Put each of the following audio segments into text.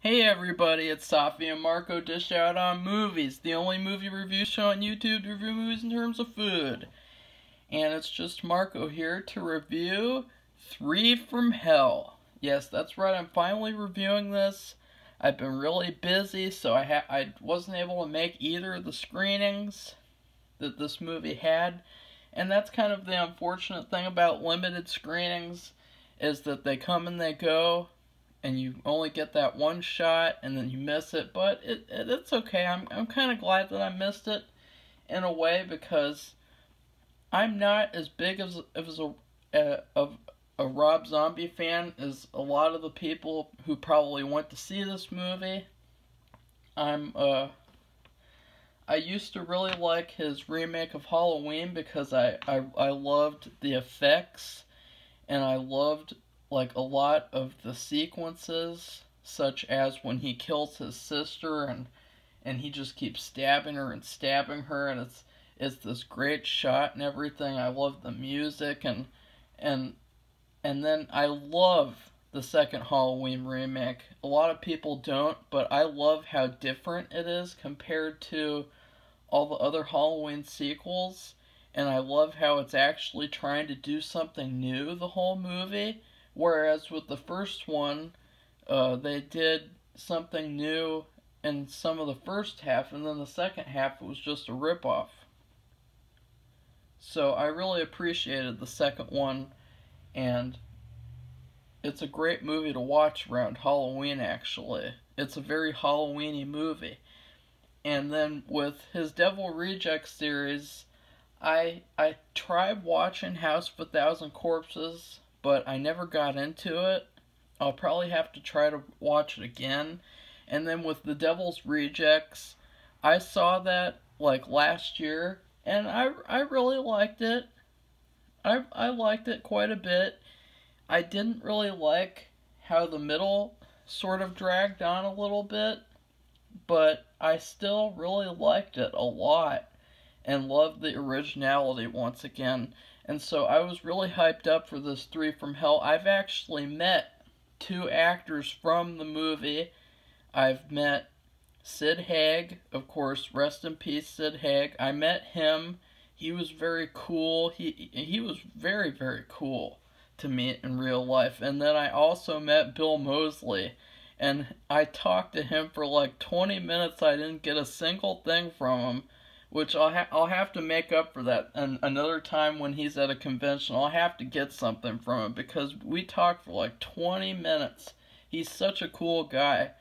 Hey everybody, it's Safi and Marco Dish Out on Movies, the only movie review show on YouTube to review movies in terms of food. And it's just Marco here to review Three from Hell. Yes, that's right, I'm finally reviewing this. I've been really busy, so I wasn't able to make either of the screenings that this movie had. And that's kind of the unfortunate thing about limited screenings, is that they come and they go, and you only get that one shot, and then you miss it. But it's okay. I'm kind of glad that I missed it in a way, because I'm not as big of a Rob Zombie fan as a lot of the people who probably went to see this movie. I used to really like his remake of Halloween because I loved the effects, and I loved like a lot of the sequences, such as when he kills his sister and he just keeps stabbing her and stabbing her, and it's this great shot and everything. I love the music, and then I love the second Halloween remake. A lot of people don't, but I love how different it is compared to all the other Halloween sequels, and I love how it's actually trying to do something new the whole movie. Whereas with the first one, they did something new in some of the first half, and then the second half it was just a ripoff. So I really appreciated the second one, and it's a great movie to watch around Halloween, actually. It's a very Halloween-y movie. And then with his Devil Rejects series, I tried watching House of a Thousand Corpses, but I never got into it. I'll probably have to try to watch it again. And then with The Devil's Rejects, I saw that like last year, and I really liked it. I liked it quite a bit. I didn't really like how the middle sort of dragged on a little bit, but I still really liked it a lot and loved the originality once again. And so I was really hyped up for this Three from Hell. I've actually met two actors from the movie. I've met Sid Haig, of course, rest in peace Sid Haig. I met him. He was very cool. He was very, very cool to meet in real life. And then I also met Bill Moseley, and I talked to him for like 20 minutes. I didn't get a single thing from him, which I'll have to make up for that. And another time when he's at a convention, I'll have to get something from him, because we talked for like 20 minutes. He's such a cool guy.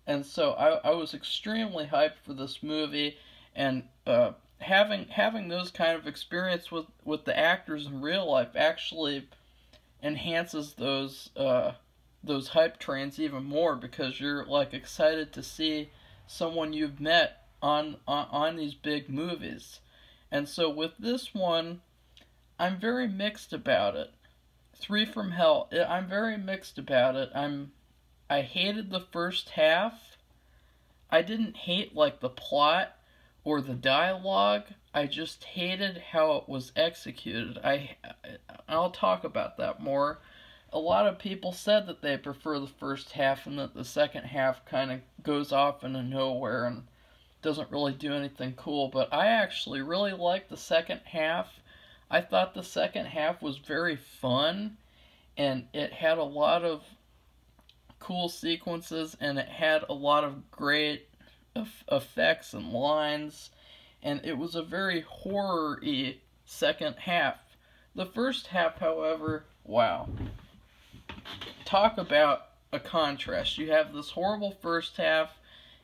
And so I was extremely hyped for this movie, and having those kind of experience with the actors in real life actually enhances those hype trains even more, because you're like excited to see someone you've met on these big movies. And so with this one, I'm very mixed about it. Three from Hell, I'm very mixed about it. I hated the first half. I didn't hate like the plot or the dialogue. I just hated how it was executed. I'll talk about that more. A lot of people said that they prefer the first half, and that the second half kind of goes off into nowhere and doesn't really do anything cool, but I actually really liked the second half. I thought the second half was very fun, and it had a lot of cool sequences, and it had a lot of great effects and lines, and it was a very horror-y second half. The first half, however, wow. Talk about a contrast. You have this horrible first half,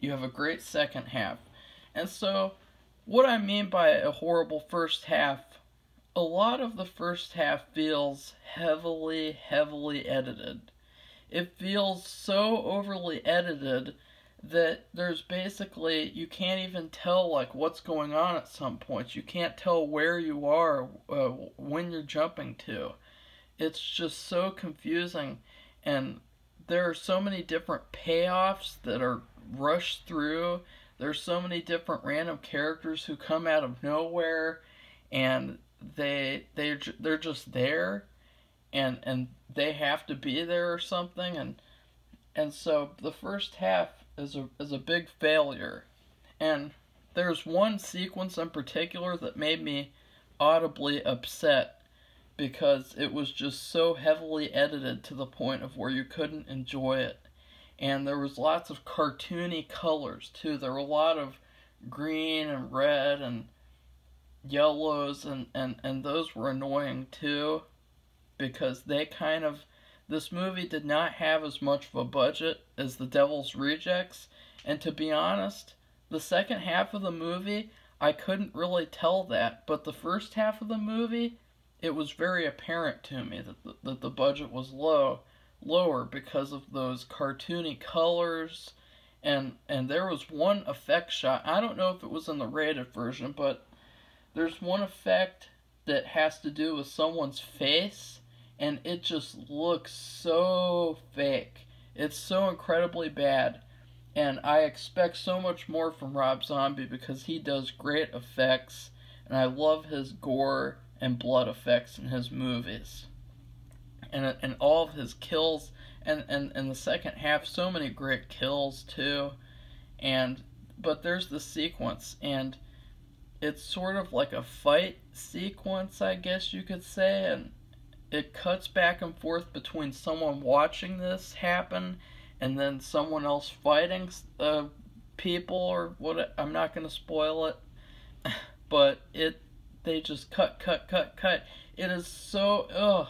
you have a great second half. And so, what I mean by a horrible first half, a lot of the first half feels heavily, heavily edited. It feels so overly edited that there's basically, you can't even tell like what's going on at some points. You can't tell where you are when you're jumping to. It's just so confusing, and there are so many different payoffs that are rushed through. There's so many different random characters who come out of nowhere, and they're just there, and they have to be there or something, And so the first half is a big failure. And there's one sequence in particular that made me audibly upset because it was just so heavily edited to the point of where you couldn't enjoy it. And there was lots of cartoony colors too. There were a lot of green and red and yellows, and those were annoying too because they kind of, this movie did not have as much of a budget as The Devil's Rejects, and to be honest, the second half of the movie I couldn't really tell that, but the first half of the movie it was very apparent to me that the budget was lower because of those cartoony colors, and there was one effect shot. I don't know if it was in the rated version, but there's one effect that has to do with someone's face, and it just looks so fake. It's so incredibly bad, and I expect so much more from Rob Zombie because he does great effects, and I love his gore and blood effects in his movies. And all of his kills, and the second half, so many great kills too. And but there's the sequence, and it's sort of like a fight sequence, I guess you could say, and it cuts back and forth between someone watching this happen and then someone else fighting people or what. I'm not going to spoil it, but they just cut. It is so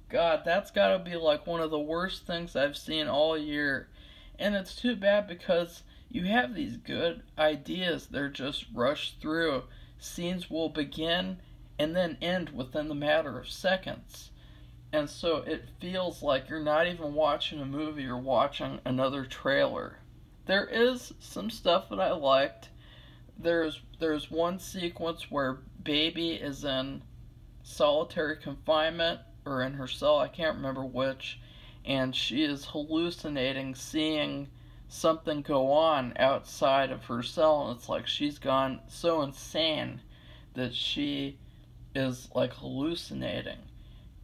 God, that's got to be like one of the worst things I've seen all year, and it's too bad because you have these good ideas, they're just rushed through. Scenes will begin and then end within the matter of seconds. And so it feels like you're not even watching a movie, you're watching another trailer. There is some stuff that I liked. There's one sequence where Baby is in solitary confinement or in her cell, I can't remember which, and she is hallucinating, seeing something go on outside of her cell, and it's like she's gone so insane that she is like hallucinating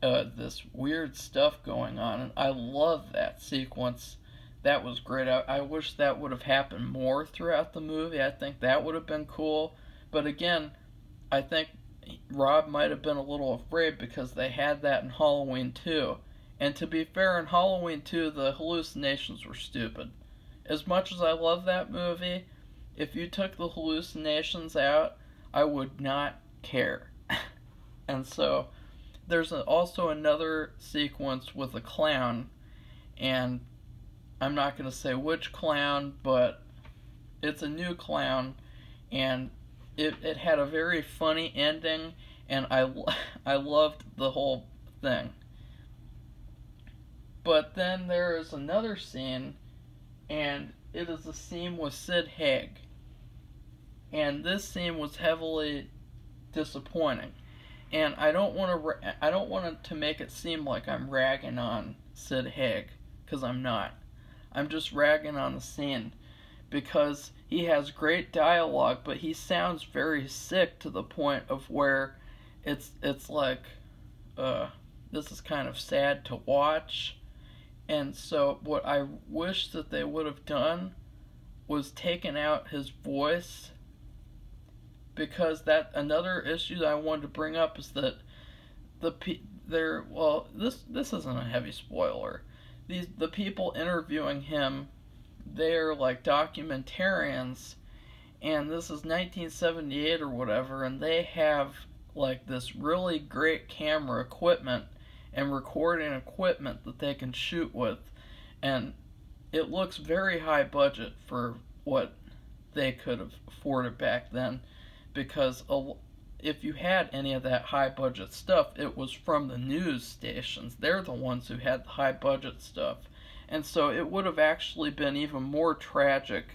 this weird stuff going on, and I love that sequence. That was great. I wish that would have happened more throughout the movie. I think that would have been cool, but again, I think Rob might have been a little afraid because they had that in Halloween 2, and to be fair, in Halloween 2 the hallucinations were stupid. As much as I love that movie, if you took the hallucinations out, I would not care. And so, there's also another sequence with a clown, and I'm not going to say which clown, but it's a new clown, and it had a very funny ending, and I loved the whole thing. But then there is another scene, and it is a scene with Sid Haig. And this scene was heavily disappointing. And I don't want to make it seem like I'm ragging on Sid Haig, because I'm not. I'm just ragging on the scene because he has great dialogue, but he sounds very sick to the point of where it's like this is kind of sad to watch. And so what I wish that they would have done was taken out his voice, because that another issue that I wanted to bring up is that this isn't a heavy spoiler. The people interviewing him, they're like documentarians, and this is 1978 or whatever, and they have like this really great camera equipment and recording equipment that they can shoot with, and it looks very high budget for what they could have afforded back then, because if you had any of that high budget stuff, it was from the news stations. They're the ones who had the high budget stuff, and so it would have actually been even more tragic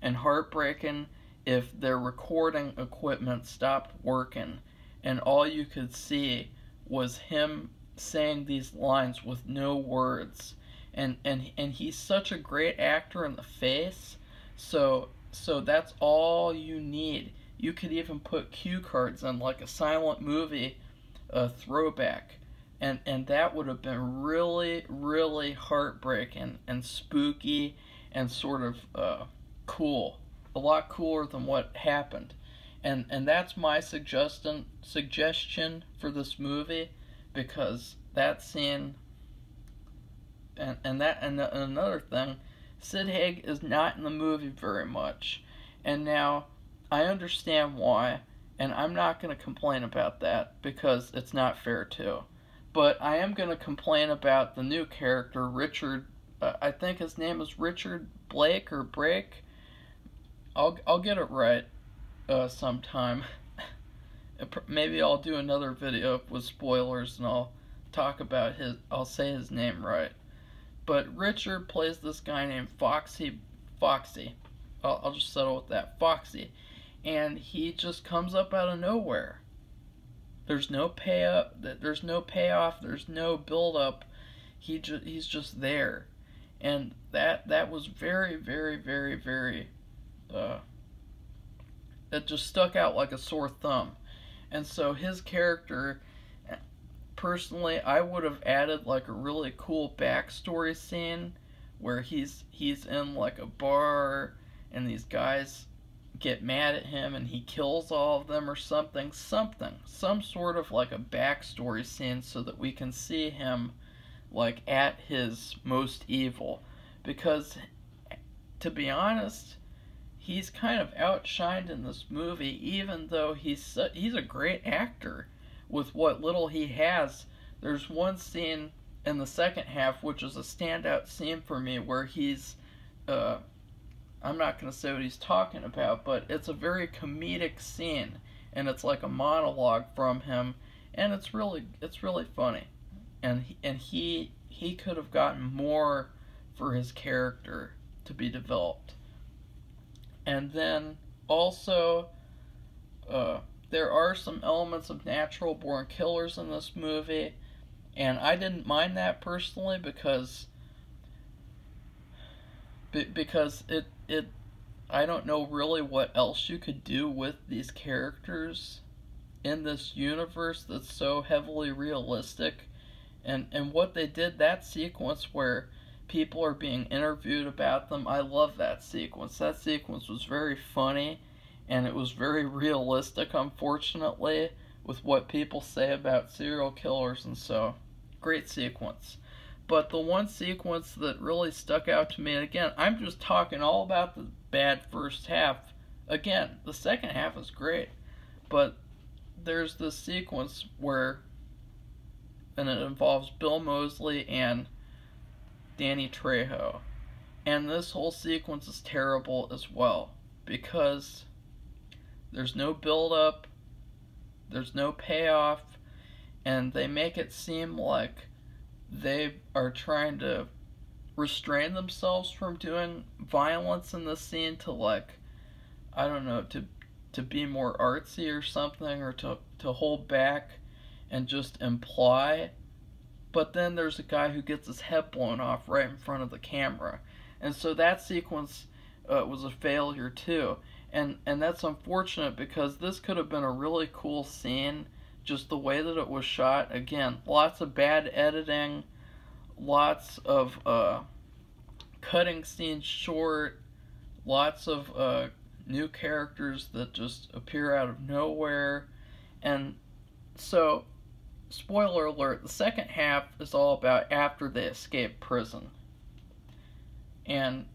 and heartbreaking if their recording equipment stopped working and all you could see was him saying these lines with no words, and he's such a great actor in the face, so that's all you need. You could even put cue cards on, like a silent movie throwback, and that would have been really, really heartbreaking and spooky and sort of cool, a lot cooler than what happened. And that's my suggestion for this movie, because that scene and another thing, Sid Haig is not in the movie very much, and now I understand why, and I'm not going to complain about that because it's not fair to. But I am going to complain about the new character, Richard. I think his name is Richard Blake or Brake. I'll get it right sometime. Maybe I'll do another video with spoilers and I'll talk about I'll say his name right. But Richard plays this guy named Foxy. I'll just settle with that, Foxy. And he just comes up out of nowhere. There's no payoff. There's no build up. He's just there, and that was very, very, very, very. It just stuck out like a sore thumb, and so his character. Personally, I would have added like a really cool backstory scene where he's in like a bar and these guys get mad at him and he kills all of them or something, some sort of like a backstory scene so that we can see him like at his most evil. Because to be honest, he's kind of outshined in this movie, even though he's a great actor with what little he has. There's one scene in the second half which is a standout scene for me where he's I'm not going to say what he's talking about, but it's a very comedic scene, and it's like a monologue from him, and it's really funny, and he could have gotten more for his character to be developed. And then also there are some elements of natural born killers in this movie, and I didn't mind that personally because it I don't know really what else you could do with these characters in this universe that's so heavily realistic. And what they did, that sequence where people are being interviewed about them, I love that sequence. That sequence was very funny, and it was very realistic, unfortunately, with what people say about serial killers, and so, great sequence. But the one sequence that really stuck out to me, and again, I'm just talking all about the bad first half. Again, the second half is great, but there's this sequence where, and it involves Bill Moseley and Danny Trejo. And this whole sequence is terrible as well, because there's no build-up, there's no payoff, and they make it seem like they are trying to restrain themselves from doing violence in the scene to, like, I don't know, to be more artsy or something, or to hold back and just imply. But then there's a guy who gets his head blown off right in front of the camera. And so that sequence was a failure too. And that's unfortunate, because this could have been a really cool scene, just the way that it was shot. Again, lots of bad editing, lots of cutting scenes short, lots of new characters that just appear out of nowhere. And so, spoiler alert, the second half is all about after they escape prison. And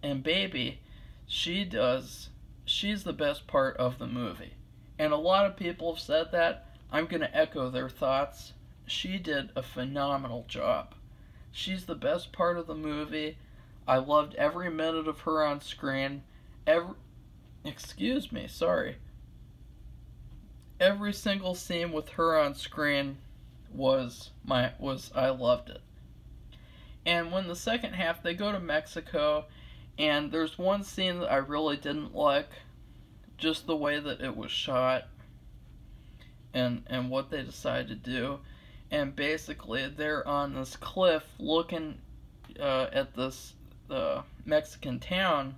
and Baby, she's the best part of the movie. And a lot of people have said that. I'm going to echo their thoughts. She did a phenomenal job. She's the best part of the movie. I loved every minute of her on screen. Every single scene with her on screen was I loved it. And when the second half, they go to Mexico, and there's one scene that I really didn't like, just the way that it was shot and what they decided to do. And basically, they're on this cliff looking at this Mexican town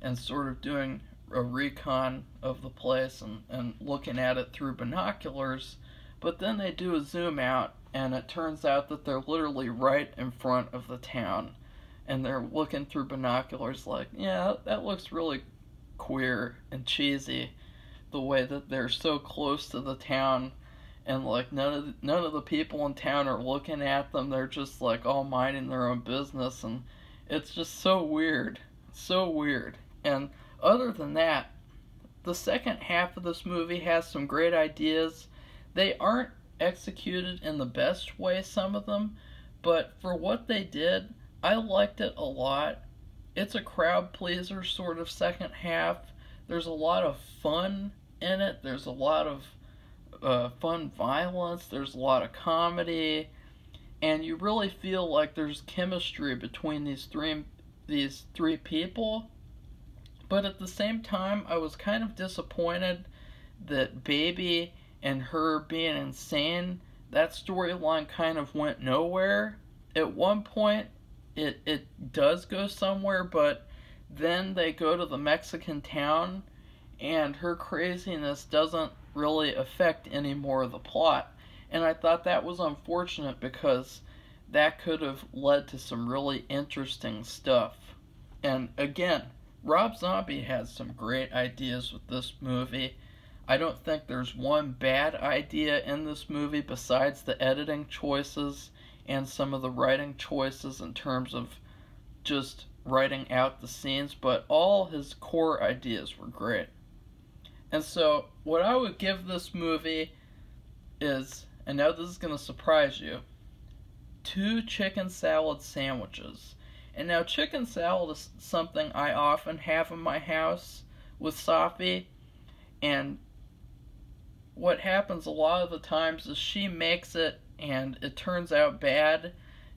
and sort of doing a recon of the place and looking at it through binoculars, But then they do a zoom out, and it turns out that they're literally right in front of the town. And they're looking through binoculars like, yeah, that looks really queer and cheesy, the way that they're so close to the town, and like none of the people in town are looking at them. They're just like all minding their own business, and it's just so weird. So weird. And other than that, the second half of this movie has some great ideas. They aren't executed in the best way, some of them, but for what they did, I liked it a lot. It's a crowd pleaser sort of second half. There's a lot of fun in it. There's a lot of fun violence. There's a lot of comedy, and you really feel like there's chemistry between these three people. But at the same time, I was kind of disappointed that Baby and her being insane, that storyline kind of went nowhere. At one point, it does go somewhere, but then they go to the Mexican town, and her craziness doesn't really affect any more of the plot. And I thought that was unfortunate, because that could have led to some really interesting stuff. And again, Rob Zombie has some great ideas with this movie. I don't think there's one bad idea in this movie besides the editing choices and some of the writing choices in terms of just writing out the scenes, but all his core ideas were great. And so, what I would give this movie is, and now this is going to surprise you, 2 chicken salad sandwiches. And now chicken salad is something I often have in my house with Safi, and what happens a lot of the times is she makes it and it turns out bad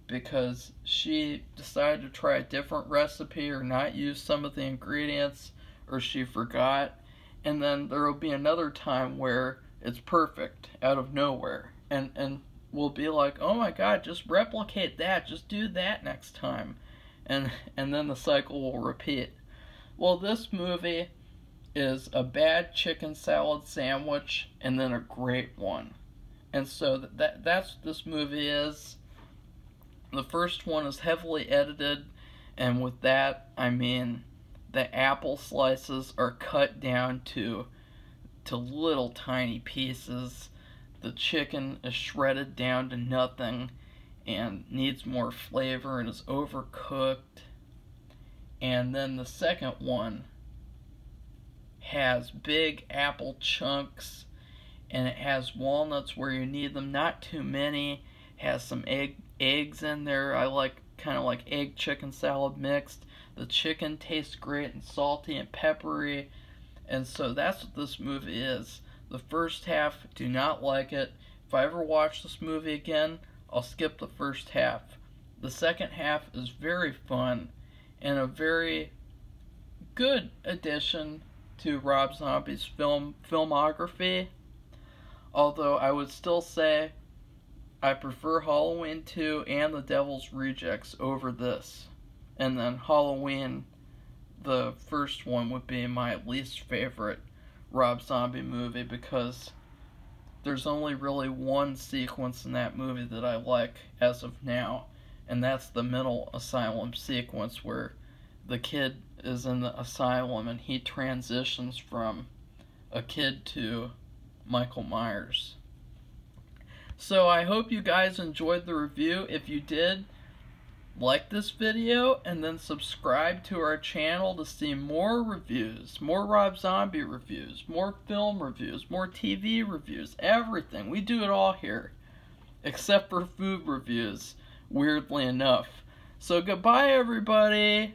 because she decided to try a different recipe or not use some of the ingredients, or she forgot, and then there will be another time where it's perfect out of nowhere, and we'll be like, oh my god, just replicate that, just do that next time. And then the cycle will repeat. Well, this movie is a bad chicken salad sandwich and then a great one. And so that's what this movie is. The first one is heavily edited, and with that, I mean the apple slices are cut down to little tiny pieces. The chicken is shredded down to nothing and needs more flavor and is overcooked. And then the second one has big apple chunks, and it has walnuts where you need them, not too many. Has some eggs in there. I like kind of like egg chicken salad mixed. The chicken tastes great and salty and peppery, and so that's what this movie is. The first half, do not like it. If I ever watch this movie again, I'll skip the first half. The second half is very fun and a very good addition to Rob Zombie's filmography. Although I would still say I prefer Halloween 2 and The Devil's Rejects over this. And then Halloween, the first one, would be my least favorite Rob Zombie movie, because there's only really one sequence in that movie that I like as of now, and that's the mental asylum sequence where the kid is in the asylum and he transitions from a kid to Michael Myers. So I hope you guys enjoyed the review. If you did, like this video and then subscribe to our channel to see more reviews, more Rob Zombie reviews, more film reviews, more TV reviews, everything. We do it all here, except for food reviews, weirdly enough. So goodbye, everybody.